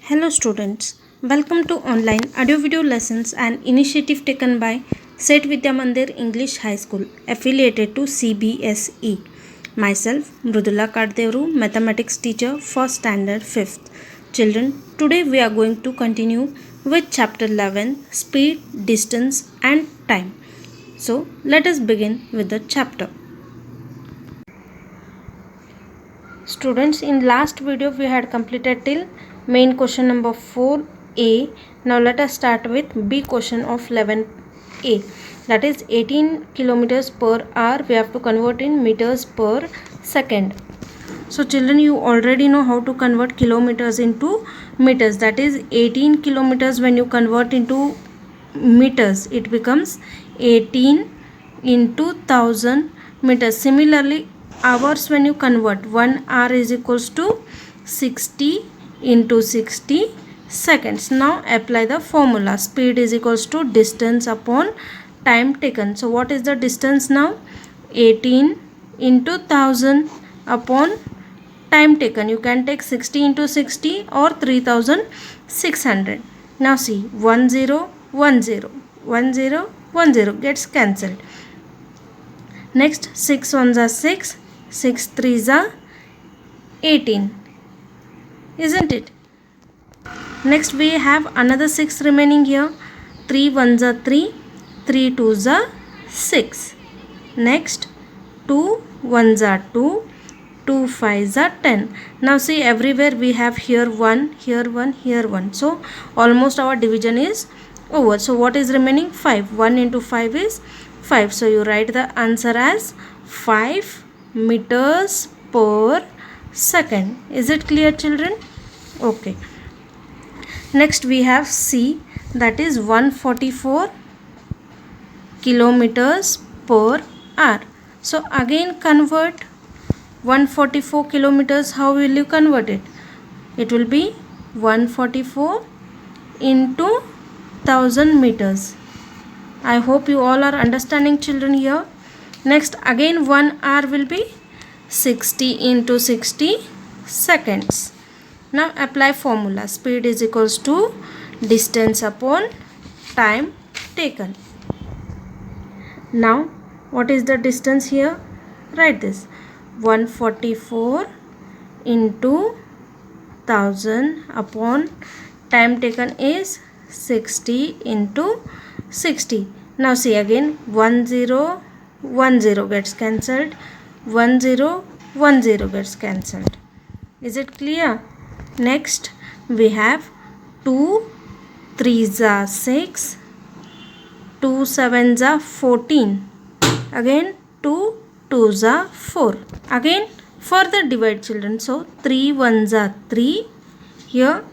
Hello students, welcome to online audio video lessons, an initiative taken by Set Vidya Mandir English High School affiliated to CBSE. Myself Mrudula Kaddevaru, mathematics teacher for standard 5th. Children, today we are going to continue with chapter 11, speed, distance and time. So let us begin with the chapter. Students, in last video we had completed till main question number 4a. Now let us start with B question of 11a, that is 18 kilometers per hour. We have to convert in meters per second. So children, you already know how to convert kilometers into meters. That is 18 kilometers, when you convert into meters it becomes 18 into 1000 meters. Similarly, hours, when you convert, 1 hour is equals to 60 into 60 seconds. Now apply the formula. Speed is equals to distance upon time taken. So what is the distance now? 18 into 1000 upon time taken. You can take 60 into 60 or 3600. Now see, 10 10 10 10 gets cancelled. Next, 6 ones are 6, 6 threes are 18, isn't it? Next we have another 6 remaining here. 3 ones are 3, 3 twos are 6. Next, 2 ones are 2, 2 fives are 10. Now see, everywhere we have here 1, here 1, here 1. So almost our division is over. So what is remaining? 5. 1 into 5 is 5. So you write the answer as 5 meters per second. Is it clear, children? Okay. Next we have C, that is 144 kilometers per hour. So again convert 144 kilometers. How will you convert it? It will be 144 into 1000 meters. I hope you all are understanding, children, here. Next, again 1 hour will be 60 into 60 seconds. Now apply formula. Speed is equals to distance upon time taken. Now what is the distance here? Write this. 144 into 1000 upon time taken is 60 into 60. Now see, again 10 gets cancelled, 10 gets cancelled. Is it clear? Next we have 2 threes are 6, 2 sevens are 14. Again 2 twos are 4. Again further divide, children. So 3 ones are 3. Here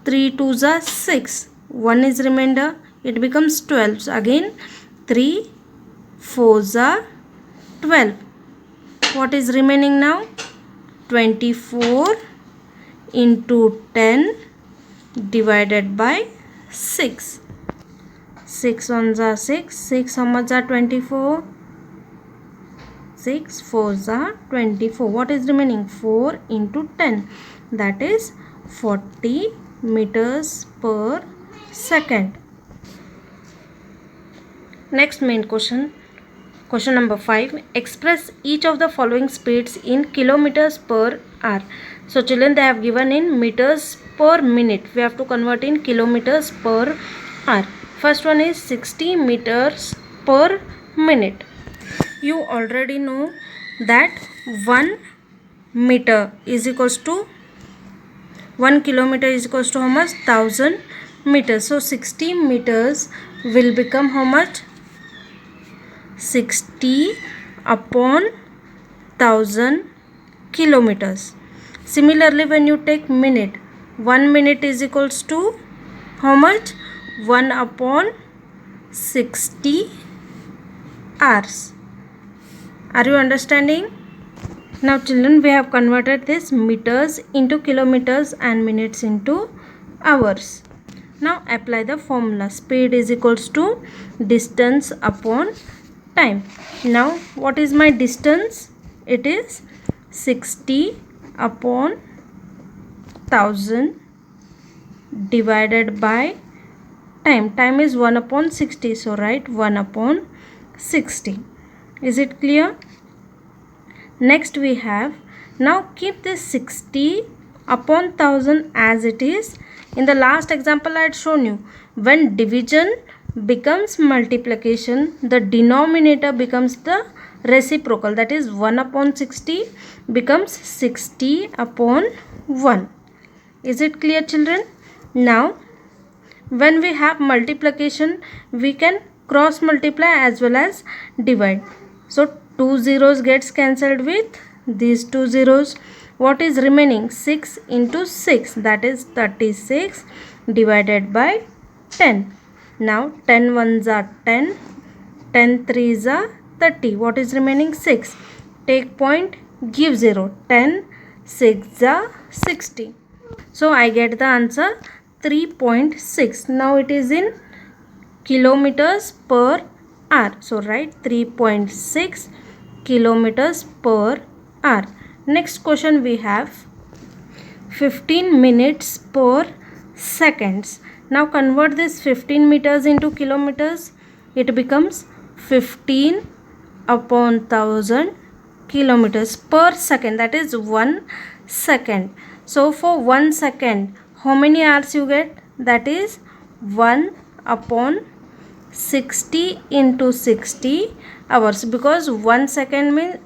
3 twos are 6. 1 is remainder. It becomes 12. So again 3 fours are 12. What is remaining now? 24 into 10 divided by 6. 6 ones are 6. 6 how much are 24? 6 fours are 24. What is remaining? 4 into 10. That is 40 meters per second. Next main question. Question number 5. Express each of the following speeds in kilometers per hour. So children, they have given in meters per minute. We have to convert in kilometers per hour. First one is 60 meters per minute. You already know that 1 meter is equals to 1 kilometer is equals to how much? 1000 meters. So 60 meters will become how much? 60 upon 1000 kilometers. Similarly, when you take minute, 1 minute is equals to how much? 1 upon 60 hours. Are you understanding? Now children, we have converted this meters into kilometers and minutes into hours. Now apply the formula. Speed is equals to distance upon time. Now what is my distance? It is 60 upon 1000 divided by time. Time is 1 upon 60. So write 1 upon 60. Is it clear? Next we have, now keep this 60 upon 1000 as it is. In the last example I had shown you, when division becomes multiplication, the denominator becomes the reciprocal, that is 1 upon 60 becomes 60 upon 1. Is it clear, children? Now when we have multiplication, we can cross multiply as well as divide. So 2 zeros gets cancelled with these 2 zeros. What is remaining? 6 into 6, that is 36 divided by 10. Now 10 ones are 10, 10 threes are 30. What is remaining? 6. Take point, give 0. 10 6 are 60. So I get the answer 3.6. Now it is in kilometers per hour. So write 3.6 kilometers per hour. Next question we have 15 minutes per seconds. Now convert this 15 meters into kilometers. It becomes 15 upon 1000 kilometers per second, that is 1 second. So for 1 second, how many hours you get? That is 1 upon 60 into 60 hours, because 1 second means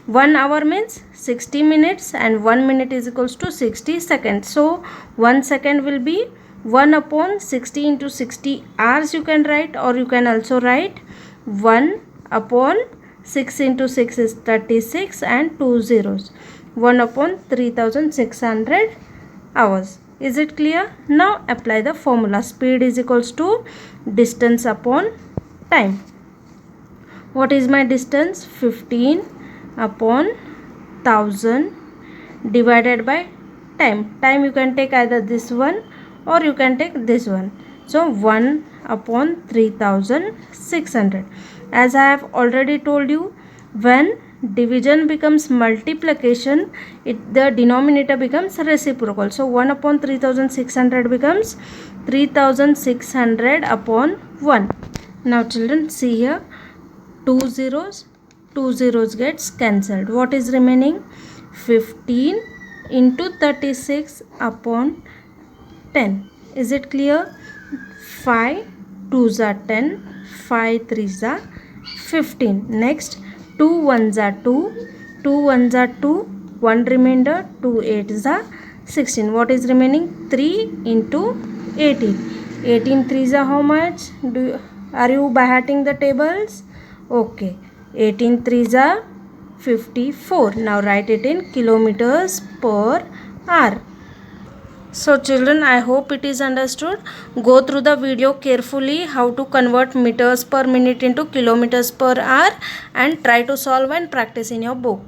1 hour means 60 minutes and 1 minute is equals to 60 seconds. So 1 second will be 1 upon 60 into 60 hours you can write, or you can also write 1 upon 6 into 6 is 36 and 2 zeros. 1 upon 3600 hours. Is it clear? Now apply the formula. Speed is equals to distance upon time. What is my distance? 15 upon 1000 divided by time. Time you can take either this one or you can take this one. So 1 upon 3600. As I have already told you, when division becomes multiplication, the denominator becomes reciprocal. So 1 upon 3600 becomes 3600 upon 1. Now children, see here, 2 zeros gets cancelled. What is remaining? 15 into 36 upon 10. Is it clear? 5 2s are 10, 5 3s are 15. Next, 2 1s are 2, 2 1s are 2, 1 remainder, 2 8s are 16. What is remaining? 3 into 18. 18 3s are how much? Are you by hearting the tables? Okay. 18 3s are 54. Now write it in kilometers per hour. So children, I hope it is understood. Go through the video carefully how to convert meters per minute into kilometers per hour and try to solve and practice in your book.